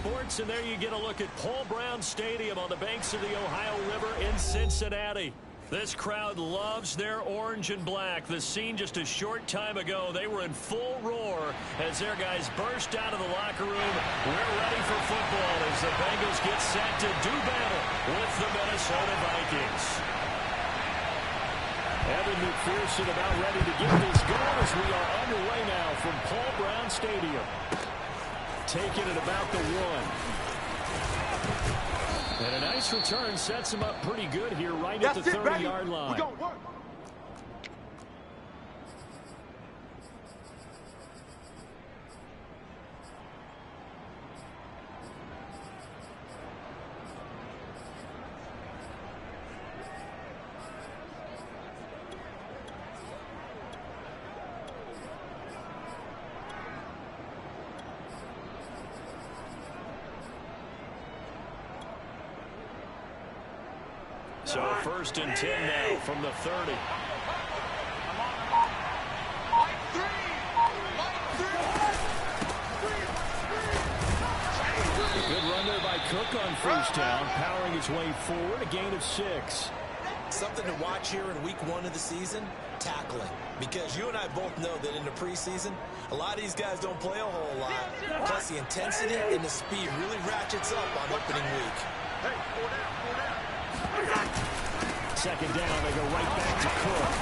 sports, and there you get a look at Paul Brown Stadium on the banks of the Ohio River in Cincinnati. This crowd loves their orange and black. The scene just a short time ago, they were in full roar as their guys burst out of the locker room. We're ready for football as the Bengals get set to do battle with the Minnesota Vikings. Evan McPherson about ready to get this going as we are underway now from Paul Brown Stadium. Taking it about the 1. And a nice return sets him up pretty good here right at the 30-yard line. We're going to work. So 1st and 10 now from the 30. Good run there by Cook on 1st down, powering his way forward, a gain of 6. Something to watch here in week 1 of the season, tackling. Because you and I both know that in the preseason, a lot of these guys don't play a whole lot. Plus the intensity and the speed really ratchets up on opening week. Hey, pull down, pull down. 2nd down, they go right back to Cook.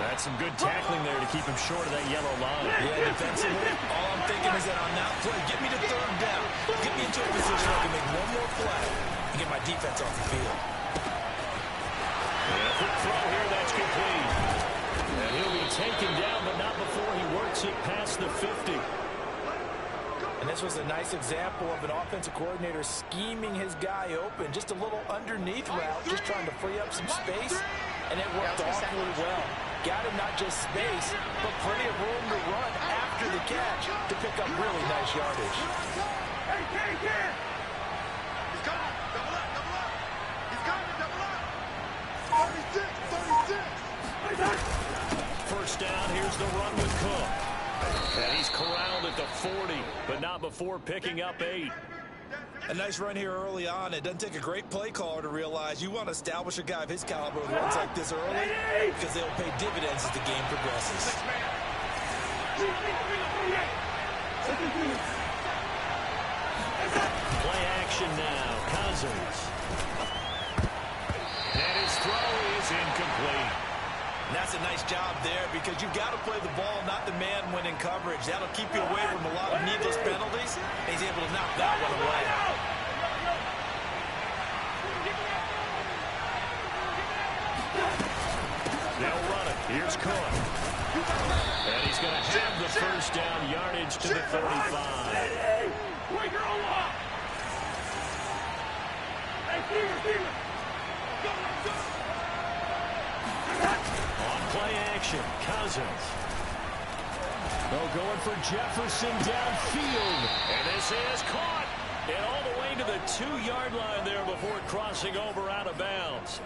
That's some good tackling there to keep him short of that yellow line. Yeah, defensively, all I'm thinking is that on that play, get me to 3rd down. Get me into a position where I can make one more play and get my defense off the field. And a quick throw here, that's complete. And he'll be taken down, but not before he works it past the 50. And this was a nice example of an offensive coordinator scheming his guy open. Just a little underneath route, just trying to free up some space. And it worked awfully well. Got him not just space, but plenty of room to run after the catch to pick up really nice yardage. Hey, he's coming. Double up, double up. He's coming, double up. 36. 1st down, here's the run with Cook. And he's corralled at the 40, but not before picking up 8. A nice run here early on. It doesn't take a great play caller to realize you want to establish a guy of his caliber with runs like this early because they'll pay dividends as the game progresses. Play action now. Cousins. And his throw is incomplete. And that's a nice job there because you've got to play the ball, not the man when in coverage. That'll keep you away from a lot of needless penalties. And he's able to knock that one away. They'll run it. Here's Cook. And he's going to have the 1st down yardage to the 35. On play action, Cousins. They'll going for Jefferson downfield. And this is caught. And all the way to the 2-yard line there before crossing over out of bounds.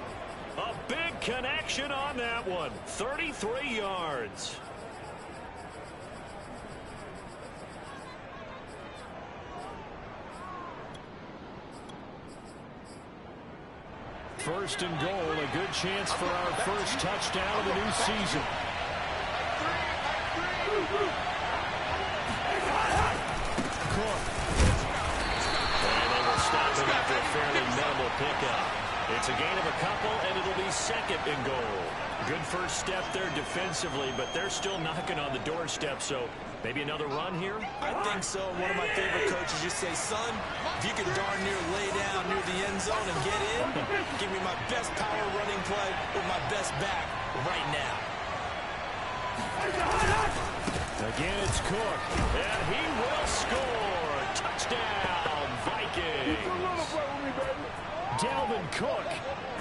A big connection on that one. 33 yards. First and goal, a good chance for our first touchdown of the new season. Cook. And they will stop him after a fairly minimal pickup. It's a gain of a couple, and it'll be 2nd and goal. Good first step there defensively, but they're still knocking on the doorstep, so maybe another run here? I think so. One of my favorite coaches just say, son, if you can darn near lay down near the end zone and get in, give me my best power running play with my best back right now. Again, it's Cook, and he will score. Touchdown, Vikings. Dalvin Cook,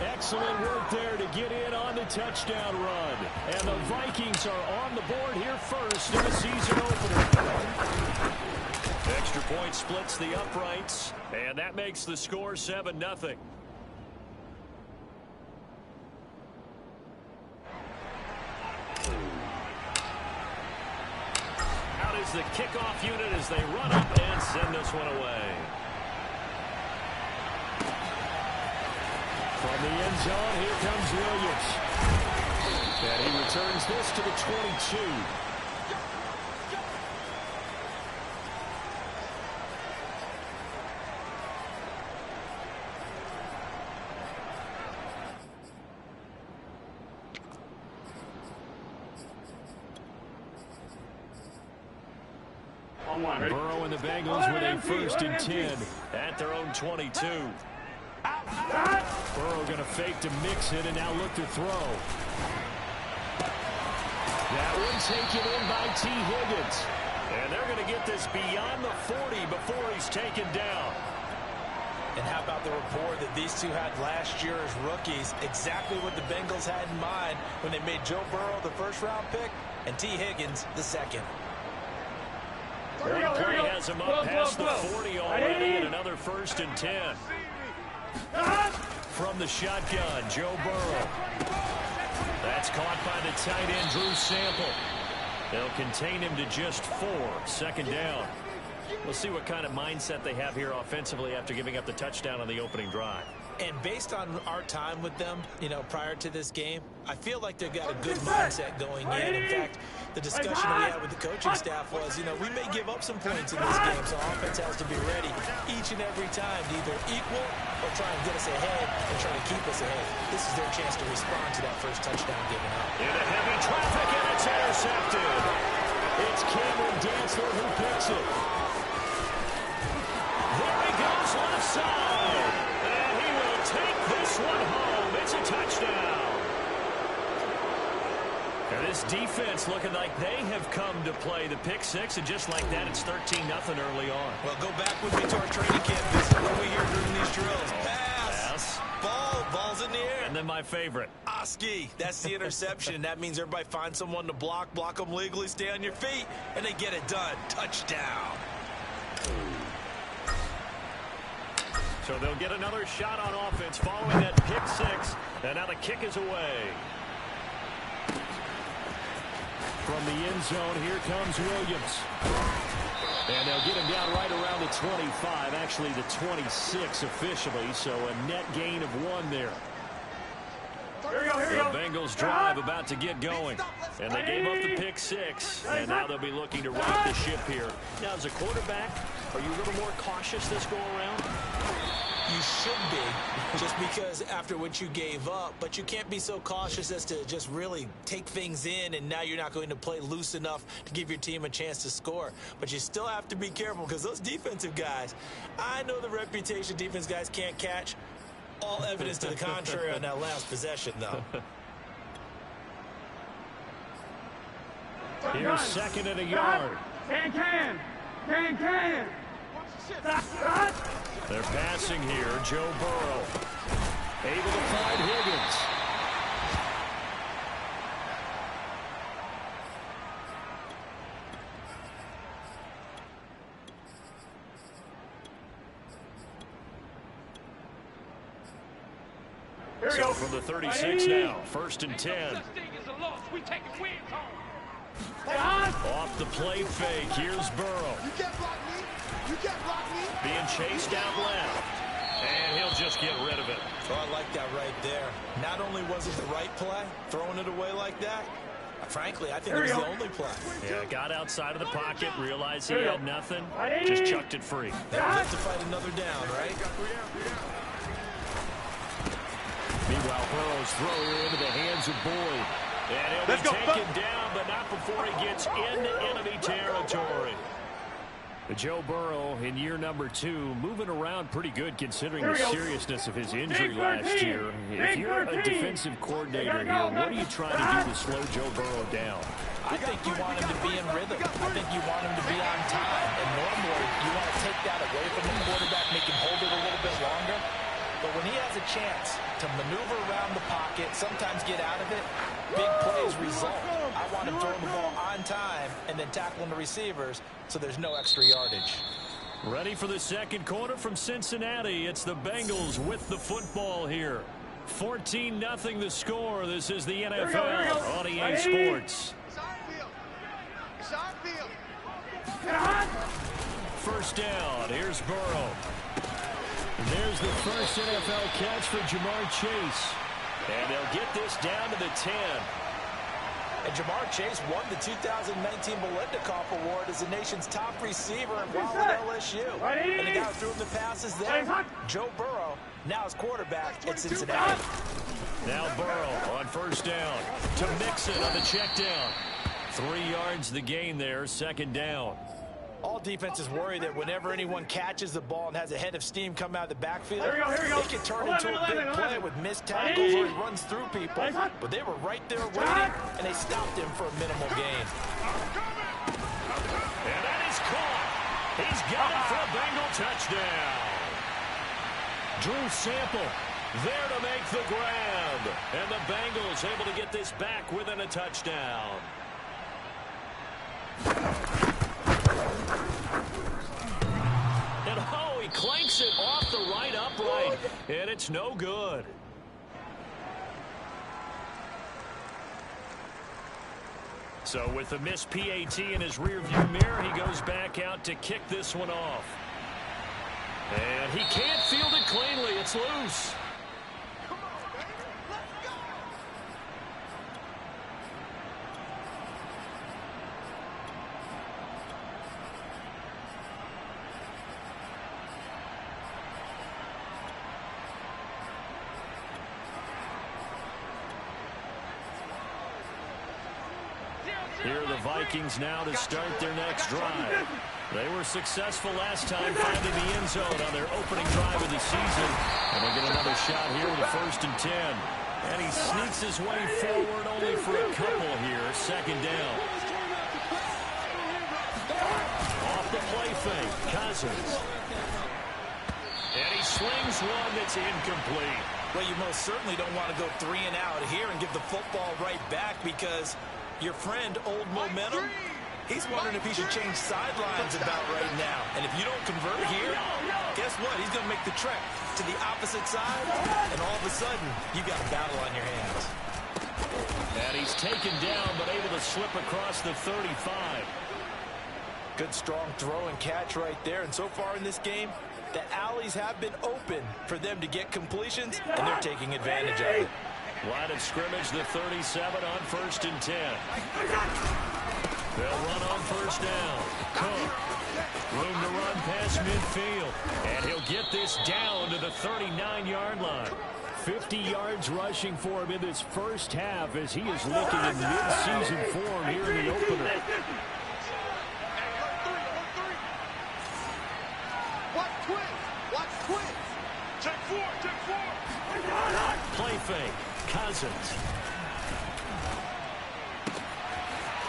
excellent work there to get in on the touchdown run. And the Vikings are on the board here first in the season opener. Extra point splits the uprights, and that makes the score 7-0. the kickoff unit as they run up and send this one away. From the end zone, here comes Williams. And he returns this to the 22. Burrow and the Bengals with a 1st and 10 at their own 22. Burrow going to fake to mix it and now look to throw. That one taken in by T. Higgins. And they're going to get this beyond the 40 before he's taken down. And how about the rapport that these two had last year as rookies? Exactly what the Bengals had in mind when they made Joe Burrow the 1st-round pick and T. Higgins the 2nd. One play has him up past the 40 already, and another 1st and 10. From the shotgun, Joe Burrow. That's caught by the tight end, Drew Sample. They'll contain him to just 4. 2nd down. We'll see what kind of mindset they have here offensively after giving up the touchdown on the opening drive. And based on our time with them, you know, prior to this game, I feel like they've got a good mindset going in. In fact, the discussion we had with the coaching staff was, you know, we may give up some points in this game, so offense has to be ready each and every time to either equal or try and get us ahead and try to keep us ahead. This is their chance to respond to that 1st touchdown given up. Into heavy traffic, and it's intercepted. It's Cameron Dantzler who picks it. There he goes left side. And he will take this one home. It's a touchdown. And this defense looking like they have come to play the pick 6, and just like that, it's 13-0 early on. Well, go back with me to our training camp visit. What do we hear during these drills? Pass. Ball's in the air. And then my favorite. Oski. That's the interception. That means everybody finds someone to block them legally, stay on your feet, and they get it done. Touchdown. So they'll get another shot on offense following that pick 6. And now the kick is away. From the end zone, here comes Williams. And they'll get him down right around the 25, actually the 26 officially, so a net gain of 1 there. The Bengals drive about to get going. And they gave up the pick 6, and now they'll be looking to right the ship here. Now, as a quarterback, are you a little more cautious this go around? You should be, just because after what you gave up, but you can't be so cautious as to just really take things in, and now you're not going to play loose enough to give your team a chance to score. But you still have to be careful, because those defensive guys, I know the reputation defense guys can't catch. All evidence to the contrary on that last possession, though. Here's 2nd and a yard. Can. They're passing here. Joe Burrow able to find Higgins. So from the 36 now, 1st and 10. Off the play fake, here's Burrow. You can't block me. You can't block me. Being chased down left. And he'll just get rid of it. Oh, I like that right there. Not only was it the right play, throwing it away like that, frankly, I think it was the only play. Yeah, got outside of the pocket, realized he had nothing, just chucked it free. That was to fight another down, right? Meanwhile, Burrow's throw here into the hands of Boyd. And he'll be taken down, but not before he gets into enemy territory. Joe Burrow in year number 2, moving around pretty good considering the seriousness of his injury last year. If you're a defensive coordinator here, what are you trying to do to slow Joe Burrow down? I think you want him to be in rhythm. I think you want him to be on time. And normally, you want to take that away from the quarterback, make him hold it a little bit longer. But when he has a chance to maneuver around the pocket, sometimes get out of it, big plays result. I want him throwing the ball on time and then tackling the receivers so there's no extra yardage. Ready for the 2nd quarter from Cincinnati. It's the Bengals with the football here. 14-0 the score. This is the NFL on EA Sports. It's our field. It's our field. First down. Here's Burrow. And there's the first NFL catch for Jamar Chase. And they'll get this down to the 10. And Jamar Chase won the 2019 Biletnikoff Award as the nation's top receiver while at LSU. And the guy who threw him the passes there, Joe Burrow, now his quarterback at Cincinnati. Now Burrow on first down to Mixon on the check down. 3 yards the gain there, second down. All defenses worry that whenever anyone catches the ball and has a head of steam come out of the backfield, Here we go. it can turn into a big play with missed tackles or he runs through people. But they were right there waiting, and they stopped him for a minimal gain. And that is caught. He's got it for a Bengal touchdown. Drew Sample there to make the grab. And the Bengals able to get this back within a touchdown. And oh, he clanks it off the right upright. And it's no good. So with the missed PAT in his rearview mirror, he goes back out to kick this one off. And he can't field it cleanly. It's loose. Here are the Vikings now to start their next drive. They were successful last time finding the end zone on their opening drive of the season. And they get another shot here with a 1st and 10. And he sneaks his way forward only for a couple here. Second down. Off the play fake. Cousins. And he slings one that's incomplete. Well, you most certainly don't want to go 3 and out here and give the football right back because your friend, Old Momentum, he's wondering if he should change sidelines about right now. And if you don't convert here, guess what? He's going to make the trek to the opposite side, and all of a sudden, you've got a battle on your hands. And he's taken down, but able to slip across the 35. Good, strong throw and catch right there. And so far in this game, the alleys have been open for them to get completions, and they're taking advantage of it. Line of scrimmage, the 37 on 1st and 10. They'll run on first down. Cook. Room to run past midfield. And he'll get this down to the 39-yard line. 50 yards rushing for him in this first half as he is looking in mid-season form here in the opener. Watch twins. Check four. Play fake. Cousins.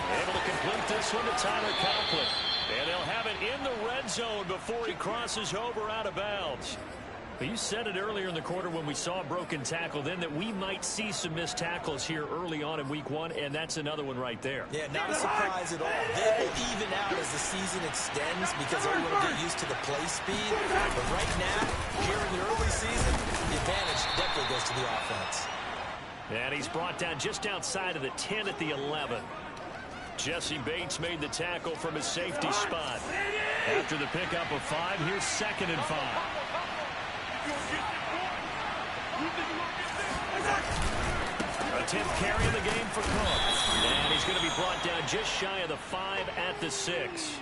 Able to complete this one to Tyler Conklin. And they'll have it in the red zone before he crosses over out of bounds. But you said it earlier in the quarter when we saw a broken tackle then that we might see some missed tackles here early on in week 1, and that's another one right there. Yeah, not a surprise at all. They will even out as the season extends because everyone will get used to the play speed. But right now, here in the early season, the advantage definitely goes to the offense. And he's brought down just outside of the 10 at the 11. Jesse Bates made the tackle from his safety spot. After the pickup of 5, here's 2nd and 5. A 10th carry of the game for Cook. And he's going to be brought down just shy of the 5 at the 6.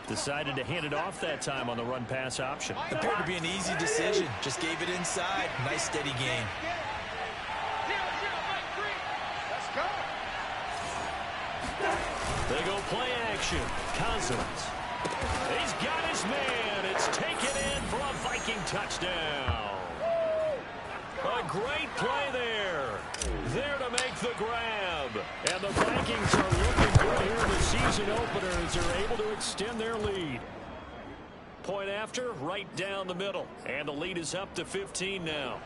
Decided to hand it off that time on the run-pass option. Appeared to be an easy decision. Just gave it inside. Nice, steady gain. They go play action. Cousins. He's got his man. It's taken in for a Viking touchdown. A great play there. There to make the grab. And the Vikings are looking good here in the season opener as they're able to extend their lead. Point after, right down the middle. And the lead is up to 15 now.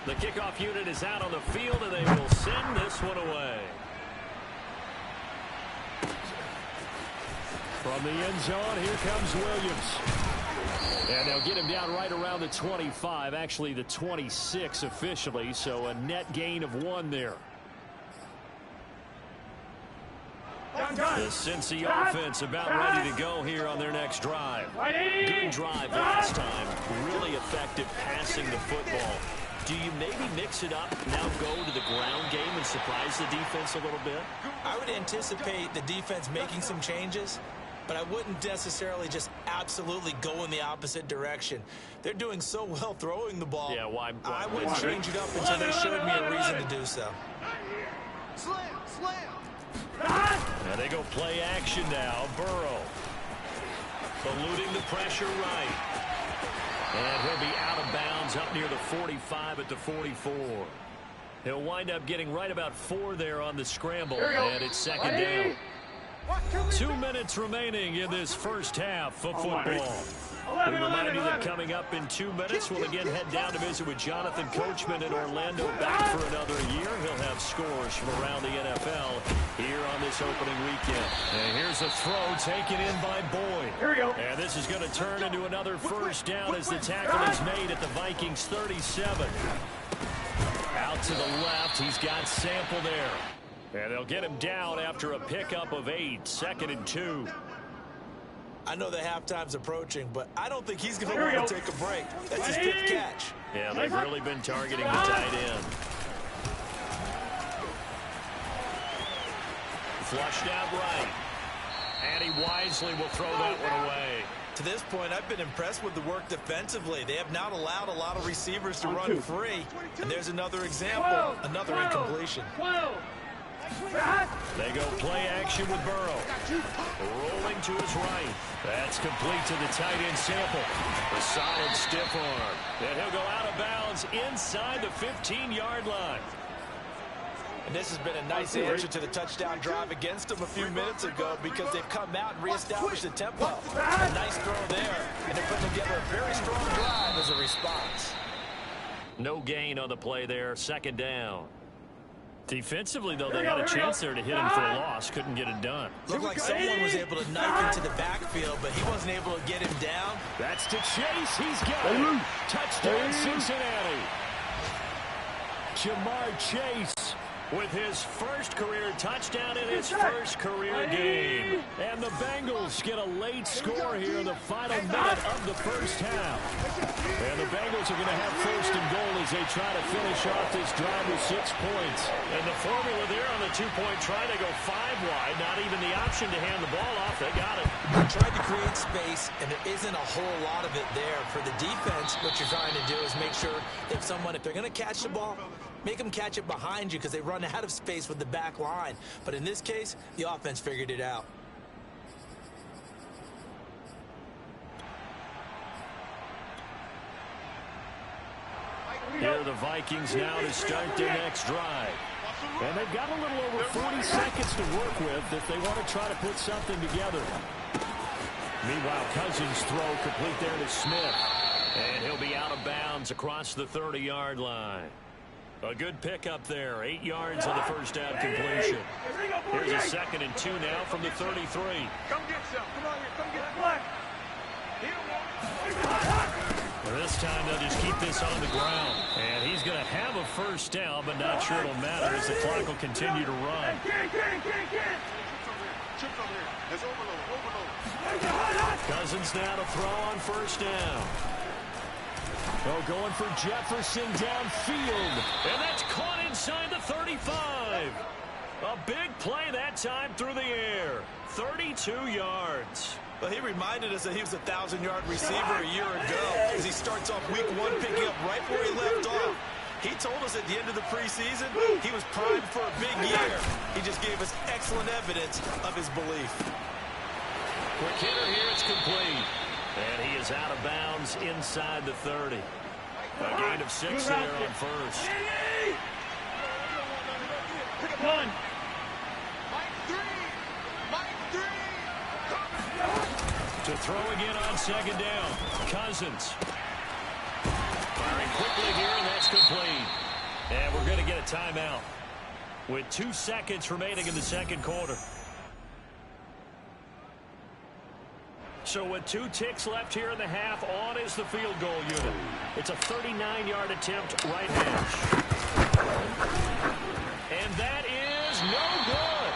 The kickoff unit is out on the field, and they will send this one away. From the end zone, here comes Williams. And they'll get him down right around the 25, actually the 26 officially, so a net gain of 1 there. The Cincy offense about ready to go here on their next drive. Good drive last time. Really effective passing the football. Do you maybe mix it up, now go to the ground game and surprise the defense a little bit? I would anticipate the defense making some changes, but I wouldn't necessarily just absolutely go in the opposite direction. They're doing so well throwing the ball. Yeah, why I wouldn't change it up until they showed me a reason to do so. Slam, slam. Now they go play action now. Burrow eluding the pressure right. And he'll be out of bounds up near the 45 at the 44. He'll wind up getting right about 4 there on the scramble. And it's second down. 2 minutes remaining in this first half of football. We remind you that coming up in 2 minutes, we'll again head down to visit with Jonathan Coachman in Orlando, back for another year. He'll have scores from around the NFL here on this opening weekend. And here's a throw taken in by Boyd. Here we go. And this is going to turn into another first down as the tackle is made at the Vikings 37. Out to the left, he's got Sample there. And they'll get him down after a pickup of 8, 2nd and 2. I know the halftime's approaching, but I don't think he's going to want to take a break. That's his 5th catch. Yeah, they've really been targeting the tight end. Flushed out right. And he wisely will throw that one away. To this point, I've been impressed with the work defensively. They have not allowed a lot of receivers to run free. And there's another example, another incompletion. They go play action with Burrow. Rolling to his right. That's complete to the tight end Sample. A solid stiff arm. And he'll go out of bounds inside the 15-yard line. And this has been a nice answer to the touchdown drive against them a few minutes ago because they've come out and reestablished the tempo. A nice throw there, and they're putting together a very strong drive as a response. No gain on the play there, second down. Defensively, though, they had a chance there to hit him for a loss. Couldn't get it done. Looked like someone was able to knife into the backfield, but he wasn't able to get him down. That's to Chase. He's got it. Touchdown, Cincinnati. Jamar Chase with his first career touchdown in his first career game. And the Bengals get a late score here in the final minute of the first half. And the Bengals are going to have first and goal as they try to finish off this drive with 6 points. And the formula there on the 2-point try, they go 5 wide. Not even the option to hand the ball off. They got it. They tried to create space, and there isn't a whole lot of it there. For the defense, what you're trying to do is make sure that if they're going to catch the ball, make them catch it behind you because they run out of space with the back line. But in this case, the offense figured it out. Here are the Vikings now to start their next drive. And they've got a little over 40 seconds to work with if they want to try to put something together. Meanwhile, Cousins' throw complete there to Smith. And he'll be out of bounds across the 30-yard line. A good pickup there. 8 yards on the first down completion. Here's a 2nd and 2 now from the 33. Come get some. Come on here. Come get black. This time they'll just keep this on the ground. And he's going to have a first down, but not sure it'll matter as the clock will continue to run. Cousins now to throw on first down. Oh, going for Jefferson downfield. And that's caught inside the 35. A big play that time through the air. 32 yards. Well, he reminded us that he was a 1,000-yard receiver a year ago as he starts off week 1 picking up right where he left off. He told us at the end of the preseason he was primed for a big year. He just gave us excellent evidence of his belief. Quick hitter here, it's complete. And he is out of bounds inside the 30. A gain of 6 there on first. One. To throw again on second down. Cousins. Firing quickly here, and that's complete. And we're going to get a timeout with 2 seconds remaining in the second quarter. So with 2 ticks left here in the half, on is the field goal unit. It's a 39-yard attempt, right hash. And that is no good.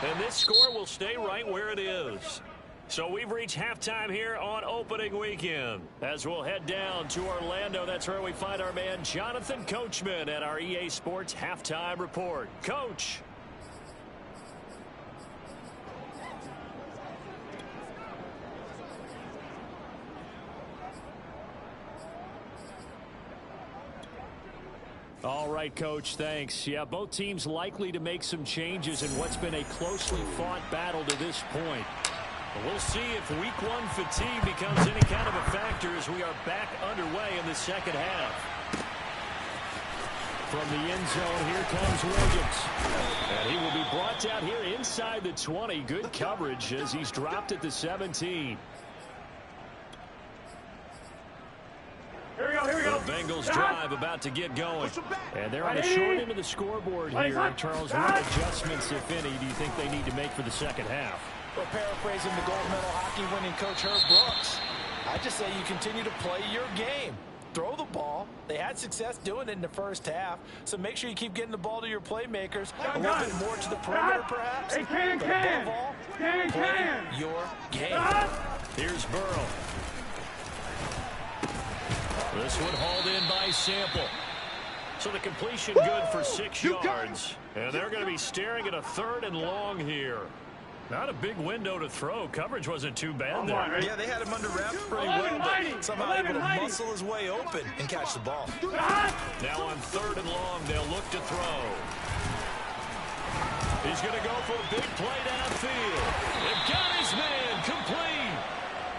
And this score will stay right where it is. So we've reached halftime here on opening weekend. As we'll head down to Orlando, that's where we find our man Jonathan Coachman at our EA Sports Halftime Report. Coach. All right, Coach, thanks. Yeah, both teams likely to make some changes in what's been a closely fought battle to this point. We'll see if week one fatigue becomes any kind of a factor as we are back underway in the second half. From the end zone, here comes Williams. And he will be brought down here inside the 20. Good coverage as he's dropped at the 17. Here we go. The Bengals drive about to get going. And they're on the short end of the scoreboard here. Charles, what adjustments, if any, do you think they need to make for the second half? Well, paraphrasing the gold medal hockey winning coach Herb Brooks, I just say you continue to play your game. Throw the ball. They had success doing it in the first half, so make sure you keep getting the ball to your playmakers. A little bit more to the perimeter, perhaps. But above all, play your game. Here's Burrow. This one hauled in by Sample. So the completion good for 6 yards. And they're going to be staring at a 3rd and long here. Not a big window to throw. Coverage wasn't too bad there. Yeah, they had him under wraps pretty well, but somehow able to muscle his way open and catch the ball. Now on 3rd and long, they'll look to throw. He's going to go for a big play downfield. They've got his man complete.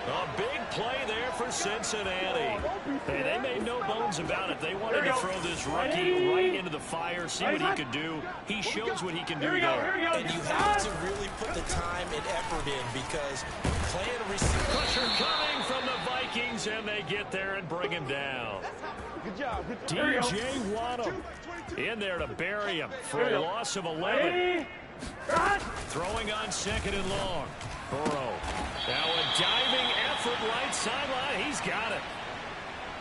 A big play there for Cincinnati. Hey, they made no bones about it. They wanted to throw this rookie right into the fire, see what he could do. He shows what he can do there. And you have to really put the time and effort in because playing a receiver. Pressure coming from the Vikings, and they get there and bring him down. Good job. DJ Waddle in there to bury him for a loss of 11. Throwing on 2nd and long. Burrow. Now a diving effort right sideline. He's got it.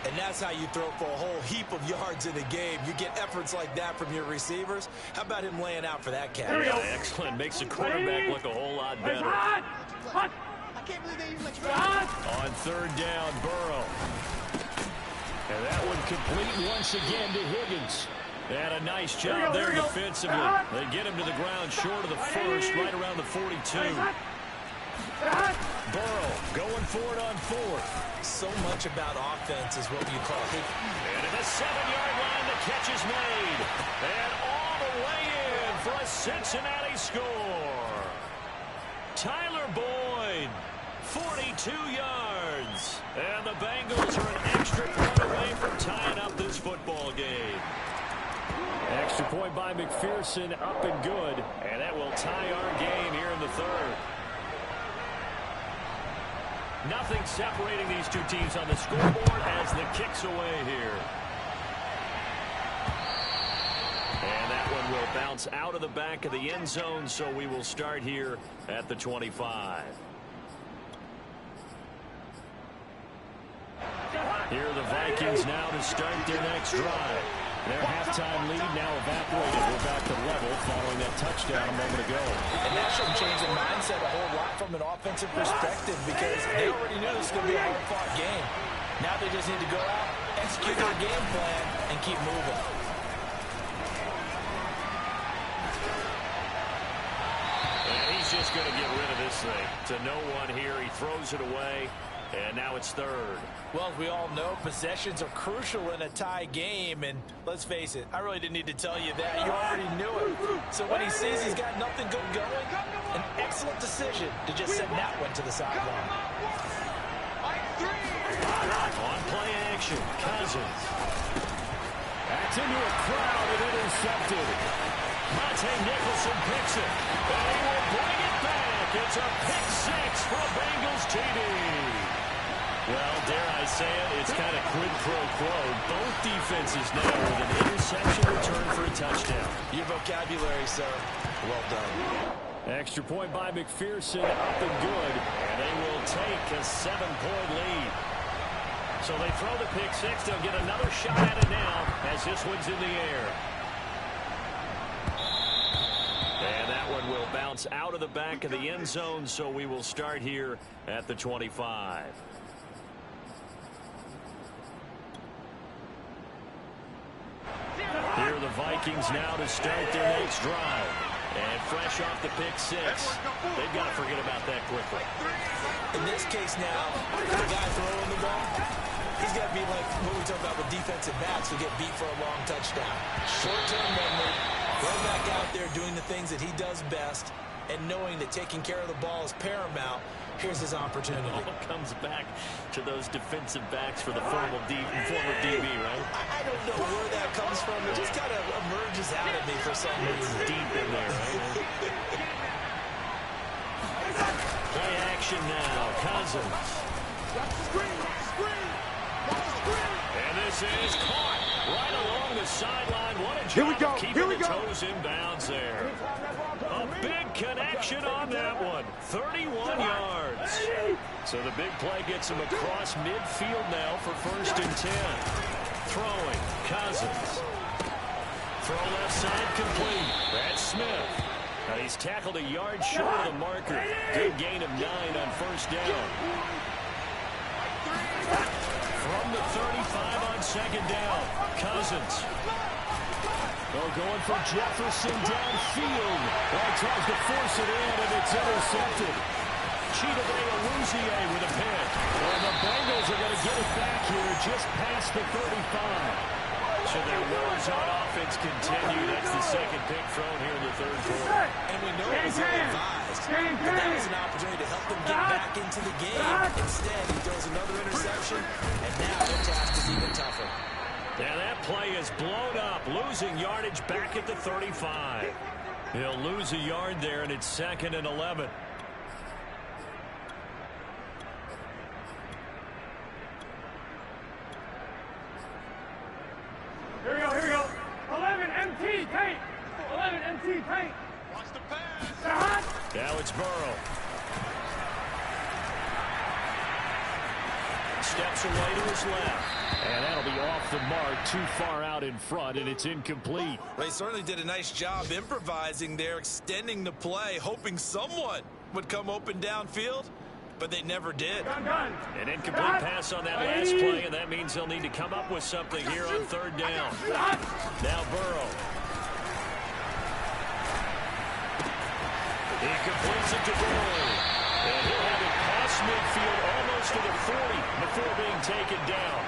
And that's how you throw for a whole heap of yards in a game. You get efforts like that from your receivers. How about him laying out for that catch? Yeah, excellent. Makes the quarterback look a whole lot better. I can't believe they even let you run. On 3rd down, Burrow. And that one complete once again to Higgins. And a nice job there defensively. They get him to the ground short of the 1st, right around the 42. Burrow going for it on 4th. So much about offense is what you call it. And at the 7-yard line, the catch is made. And all the way in for a Cincinnati score. Tyler Boyd, 42 yards. And the Bengals are an extra point away from tying up this football game. Extra point by McPherson, up and good. And that will tie our game here in the 3rd. Nothing separating these two teams on the scoreboard as the kick's away here. And that one will bounce out of the back of the end zone, so we will start here at the 25. Here are the Vikings now to start their next drive. Their halftime lead now evaporated. We're back to level following that touchdown a moment ago. And that should change the mindset a whole lot from an offensive perspective because they already knew this was going to be a hard-fought game. Now they just need to go out, execute their game plan, and keep moving. And he's just going to get rid of this thing. To no one here. He throws it away. And now it's 3rd. Well, as we all know, possessions are crucial in a tie game. And let's face it, I really didn't need to tell you that. You already knew it. So when he sees he's got nothing good going, an excellent decision to just send that one to the sideline. On play action, Cousins. That's into a crowd and intercepted. Monte Nicholson picks it. And he will bring it back. It's a pick 6 for Bengals TD. Well, dare I say it, it's kind of quid pro quo. Both defenses now with an interception return for a touchdown. Your vocabulary, sir. Well done. Extra point by McPherson, up and good. And they will take a 7-point lead. So they throw the pick 6. They'll get another shot at it now as this one's in the air. And that one will will bounce out of the back of the end zone, so we will start here at the 25. Here are the Vikings now to start their next drive. And fresh off the pick six, they've got to forget about that quickly. In this case now, the guy throwing the ball, he's got to be like what we talk about with defensive backs who get beat for a long touchdown. Short-term memory, go back out there doing the things that he does best, and knowing that taking care of the ball is paramount. Here's his opportunity. It all comes back to those defensive backs for the former DB, right? I don't know where that comes from. It just kind of emerges out of me for some reason. Deep in there, right? Play action now. Cousins. And this is caught right along the sideline. What a job of keeping the toes inbounds there. A big connection on that one. 31 yards. So the big play gets him across midfield now for 1st and 10. Throwing. Cousins. Throw left side complete. That's Smith. Now he's tackled a yard short of the marker. Good gain of 9 on 1st down. From the 35 on 2nd down. Cousins. Going for Jefferson downfield. Tries to force it in, and it's intercepted. Chidobe with a pick. Well, the Bengals are going to get it back here just past the 35. So their woes on offense continue. That's the 2nd pick thrown here in the 3rd quarter. And we know it was ill-advised, but that was an opportunity to help them get back into the game. Instead, he throws another interception, and now their task is even tougher. Yeah, that play is blown up, losing yardage back at the 35. He'll lose a yard there, and it's 2nd and 11. Here we go. 11 MT paint. 11 MT paint. Watch the pass. Now it's Burrow. Steps away to his left. And that'll be off the mark, too far out in front, and it's incomplete. They certainly did a nice job improvising there, extending the play, hoping someone would come open downfield, but they never did. An incomplete pass on that last play, and that means they'll need to come up with something here on 3rd down. Now Burrow. He completes it to Burrow. And he'll have it past midfield almost to the 40 before being taken down.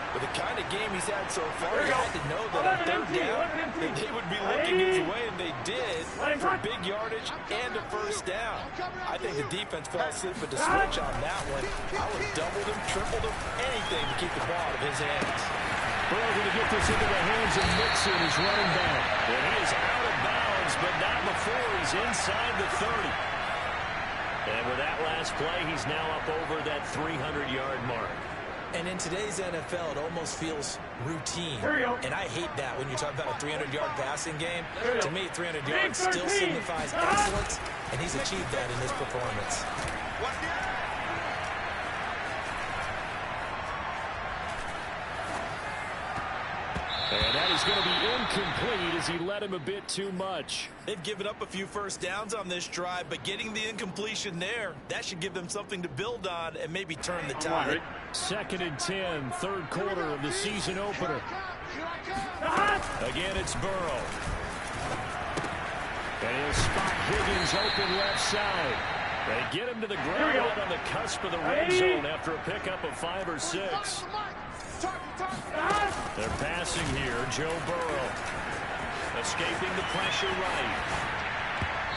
With the kind of game he's had so far, he had to know that on 3rd down, that they would be looking his way, and they did, for big yardage and a 1st down. I think the defense fell asleep with the switch on that one. I would have doubled him, tripled him, anything to keep the ball out of his hands. Burrow going to get this into the hands of Mixon, his running back. And he is out of bounds, but not before he's inside the 30. And with that last play, he's now up over that 300-yard mark. And in today's NFL, it almost feels routine. And I hate that when you talk about a 300-yard passing game. To me, 300 yards still signifies excellence, and he's achieved that in his performance. And that is going to be incomplete as he led him a bit too much. They've given up a few 1st downs on this drive, but getting the incompletion there, that should give them something to build on and maybe turn the tide. 2nd and 10, 3rd quarter of the season opener. Again, it's Burrow. And he'll spot Higgins open left side. They get him to the ground right on the cusp of the red zone after a pickup of 5 or 6. They're passing here. Joe Burrow escaping the pressure right.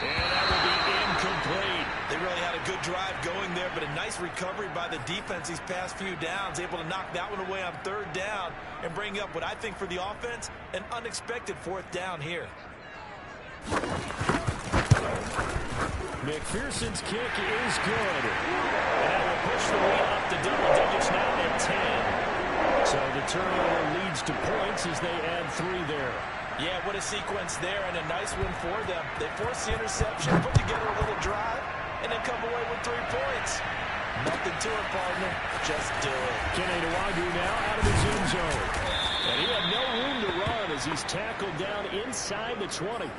And that will be incomplete. They really had a good drive going there, but a nice recovery by the defense these past few downs, able to knock that one away on 3rd down and bring up what I think for the offense, an unexpected 4th down here. McPherson's kick is good. And will push the lead up to double digits now at 10. So the turnover leads to points as they add 3 there. Yeah, what a sequence there, and a nice win for them. They force the interception, put together a little drive, and then come away with 3 points. Nothing to it, partner. Just do it. Kenny Nwagu now out of his end zone. And he had no room to run as he's tackled down inside the 20.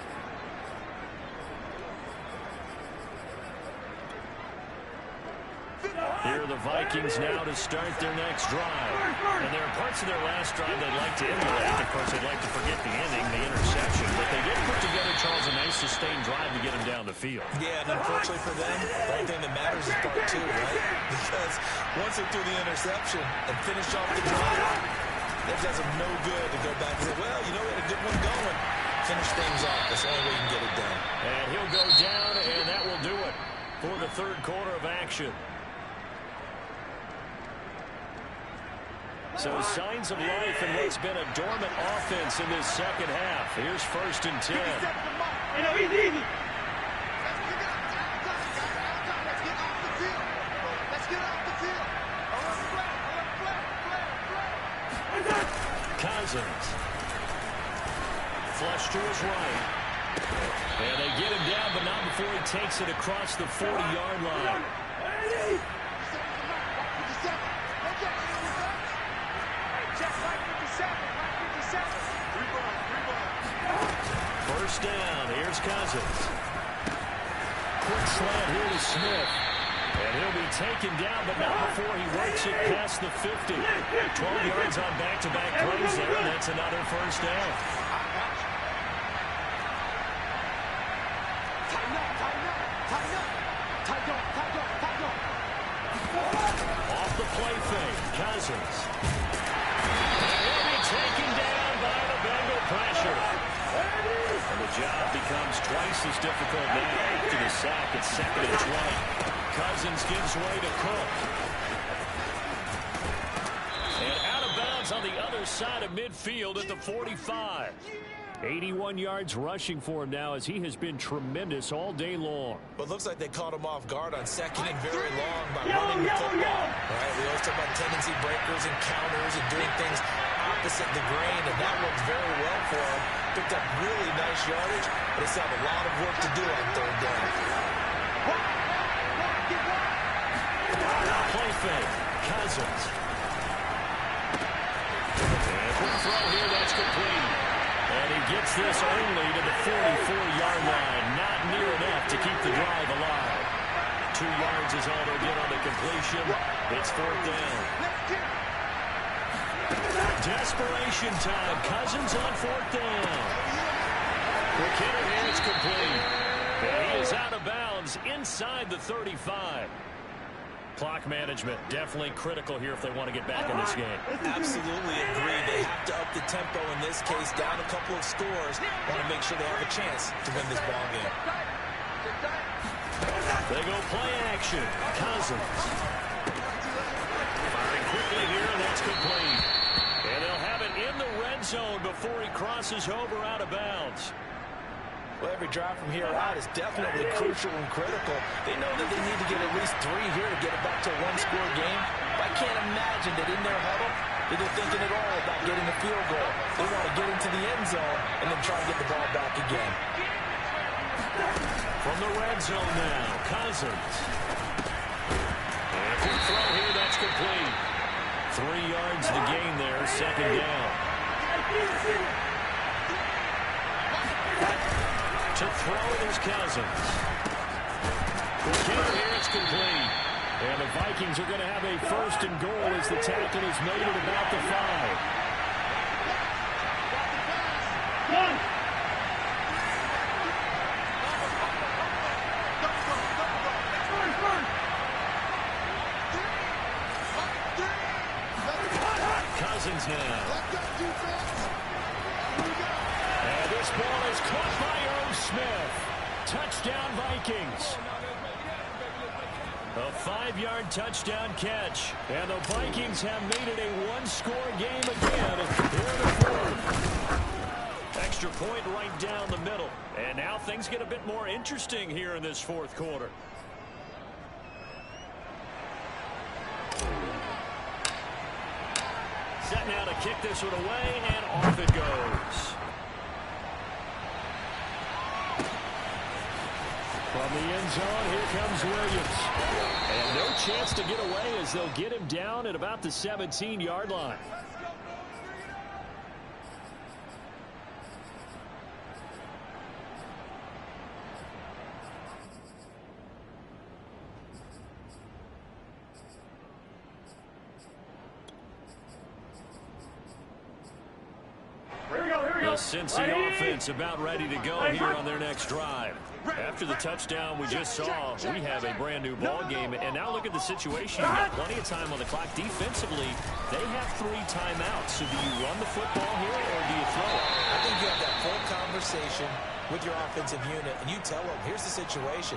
Here are the Vikings now to start their next drive. And there are parts of their last drive they'd like to emulate. Of course, they'd like to forget the ending, the interception. But they did put together, Charles, a nice sustained drive to get them down the field. Yeah, and unfortunately for them, the only thing that matters is part two, right? Because once they threw the interception and finished off the drive, that does them no good to go back and say, well, you know, we had a good one going. Finish things off. That's the only way you can get it done. And he'll go down, and that will do it for the third quarter of action. So signs of life in what's been a dormant offense in this second half. Here's 1st and 10. Easy. Cousins. Flush to his right. And they get him down, but not before he takes it across the 40-yard line. First down. Here's Cousins. Quick slant here to Smith. And he'll be taken down, but not before he works it past the 50. 12 yards on back-to-back plays there, and that's another first down. Off the play fake, Cousins. And he'll be taken down by the Bengal pressure. And the job becomes twice as difficult now after the sack at 2nd and 20. Cousins gives way to Cook. And out of bounds on the other side of midfield at the 45. 81 yards rushing for him now as he has been tremendous all day long. Well, it looks like they caught him off guard on 2nd and very long by running the football. Right? We always talk about tendency breakers and counters and doing things opposite the grain, and that worked very well for him. Picked up really nice yardage, but they still have a lot of work to do on 3rd down. Play fake. Cousins. And quick throw here, that's complete. And he gets this only to the 44-yard line. Not near enough to keep the drive alive. 2 yards is all they'll get on the completion. It's 4th down. Desperation time. Cousins on 4th down. Quick hitter here, it's complete. And he is out of bounds inside the 35. Clock management definitely critical here if they want to get back in this game. Absolutely agree. They have to up the tempo in this case, down a couple of scores. Want to make sure they have a chance to win this ball game. They go play action. Cousins. Firing quickly here, and that's complete. And they'll have it in the red zone before he crosses over out of bounds. Well, every drive from here out is definitely crucial and critical. They know that they need to get at least 3 here to get it back to a 1-score game. But I can't imagine that in their huddle that they're thinking at all about getting a field goal. They want to get into the end zone and then try to get the ball back again. From the red zone now, Cousins. And a quick throw here, that's complete. 3 yards to gain there, 2nd down. To throw it is Cousins. Here it's complete. And the Vikings are going to have a 1st and goal as the tackle is made at about the 5. Cousins now. And this ball is caught by Smith. Touchdown Vikings. A 5-yard touchdown catch. And the Vikings have made it a 1-score game again here in the 4th. Extra point right down the middle. And now things get a bit more interesting here in this 4th quarter. Set now to kick this one away, and off it goes. From the end zone, here comes Williams. And no chance to get away as they'll get him down at about the 17-yard line. The Cincy offense about ready to go here on their next drive. After the touchdown we just saw, we have a brand-new ball game. And now look at the situation. You've got plenty of time on the clock. Defensively, they have 3 timeouts. So do you run the football here or do you throw it? I think you have that full conversation with your offensive unit, and you tell them, here's the situation.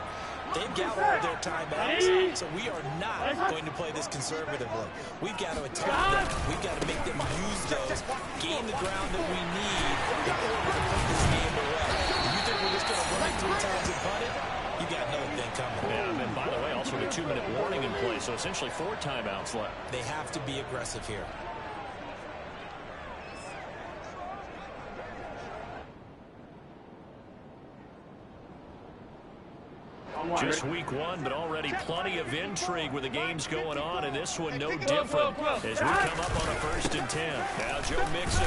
They've got all their timeouts, so we are not going to play this conservatively. We've got to attack them. We've got to make them use those, gain the ground that we need in order to put this game away. You think we're just going to run it 3 times and punt it? You got another thing coming. Yeah, and by the way, also a 2-minute warning in play, so essentially 4 timeouts left. They have to be aggressive here. Just week 1, but already plenty of intrigue with the games going on, and this one no different as we come up on a 1st and 10. Now Joe Mixon,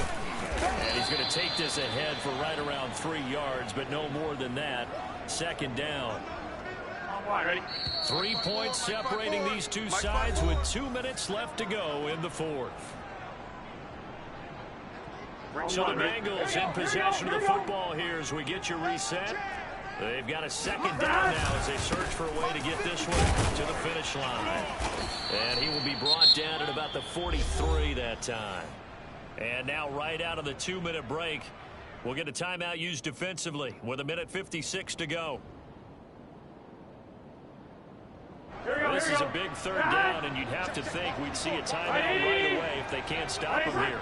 and he's going to take this ahead for right around 3 yards, but no more than that. 2nd down. 3 points separating these two sides with 2 minutes left to go in the 4th. So the Bengals in possession of the football here as we get you reset. They've got a 2nd down now as they search for a way to get this one to the finish line. And he will be brought down at about the 43 that time. And now right out of the 2-minute break, we'll get a timeout used defensively with 1:56 to go. This is a big 3rd down, and you'd have to think we'd see a timeout right away if they can't stop him here.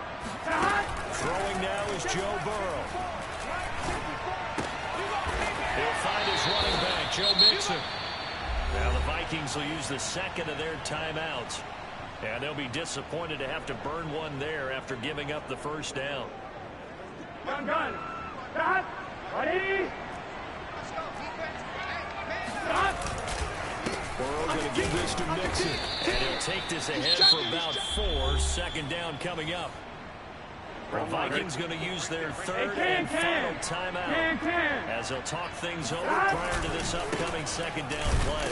Throwing now is Joe Burrow. He'll find his running back, Joe Mixon. Now the Vikings will use the 2nd of their timeouts. And they'll be disappointed to have to burn one there after giving up the 1st down. Gun. Stop. Ready. Stop. Burrow going to give this to Mixon. And he'll take this ahead for about 4. 2nd down coming up. The Vikings going to use their 3rd and final timeout as they'll talk things over prior to this upcoming 2nd down play.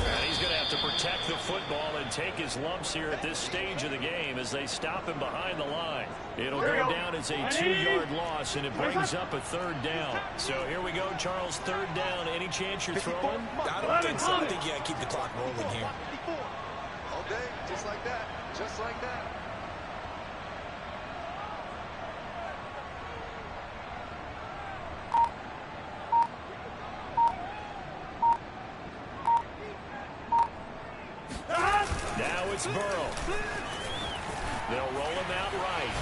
And he's going to have to protect the football and take his lumps here at this stage of the game as they stop him behind the line. It'll go down as a 2-yard loss, and it brings up a 3rd down. So here we go, Charles, 3rd down. Any chance you're throwing? I don't think so. I think you got to keep the clock rolling here. All day, just like that. Just like that. Now it's Burrow. They'll roll him out right.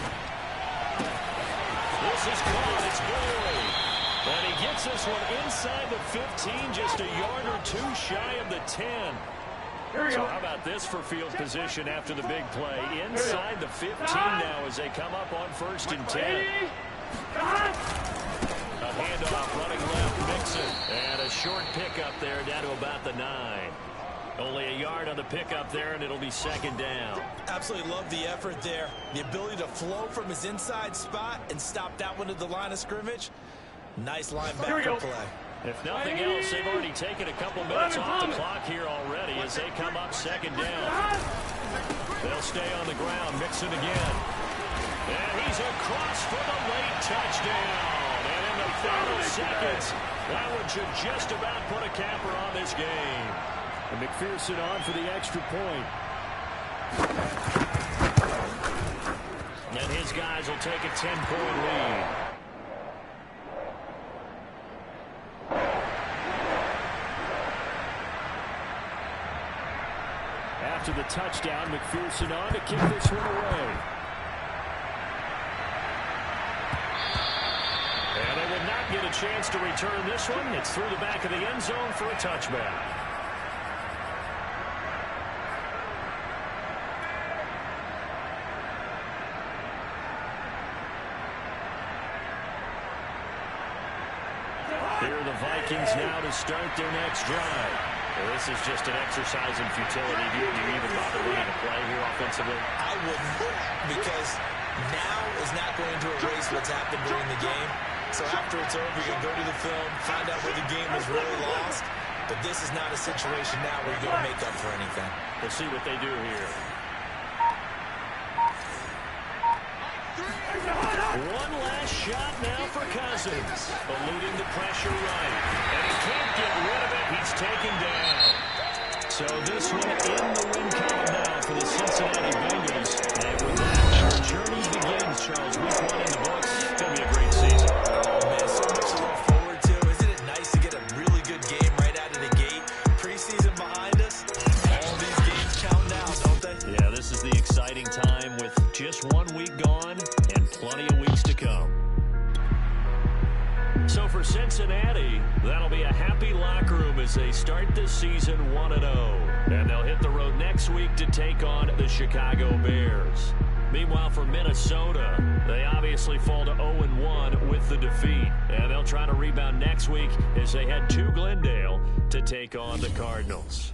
This is caught. It's Burrow. And he gets this one inside the 15, just a yard or 2 shy of the 10. So how about this for field position after the big play? Inside the 15 now as they come up on 1st and 10. A handoff running left, Mixon. And a short pickup there down to about the 9. Only a yard on the pickup there, and it'll be 2nd down. Absolutely love the effort there. The ability to flow from his inside spot and stop that one at the line of scrimmage. Nice linebacker play. If nothing else, they've already taken a couple minutes off the clock here already as they come up 2nd down. They'll stay on the ground. Mixon again. And he's across for the late touchdown. And in the final seconds, that one should just about put a capper on this game. And McPherson on for the extra point. And his guys will take a 10-point lead. After the touchdown, McPherson on to kick this one away. And they will not get a chance to return this one. It's through the back of the end zone for a touchback. Here are the Vikings now to start their next drive. Well, this is just an exercise in futility. Do you even bother running a play here offensively? I wouldn't, because now is not going to erase what's happened during the game. So after it's over, you go to the film, find out where the game was really lost. But this is not a situation now where you're going to make up for anything. We'll see what they do here. One last shot now for Cousins. Eluding the pressure right. And he can't get rid of it. He's taken down. So this one in the win column now for the Cincinnati Bengals. And with that, our journey begins, Charles. Week 1 in the books. It's going to be a great season. Oh, man, so much to look forward to. Isn't it nice to get a really good game right out of the gate? Preseason behind us. All these games count now, don't they? Yeah, this is the exciting time with just 1 week gone and plenty of weeks to come. So for Cincinnati, that'll be a happy locker room as they start this season 1-0. And they'll hit the road next week to take on the Chicago Bears. Meanwhile, for Minnesota, they obviously fall to 0-1 with the defeat. And they'll try to rebound next week as they head to Glendale to take on the Cardinals.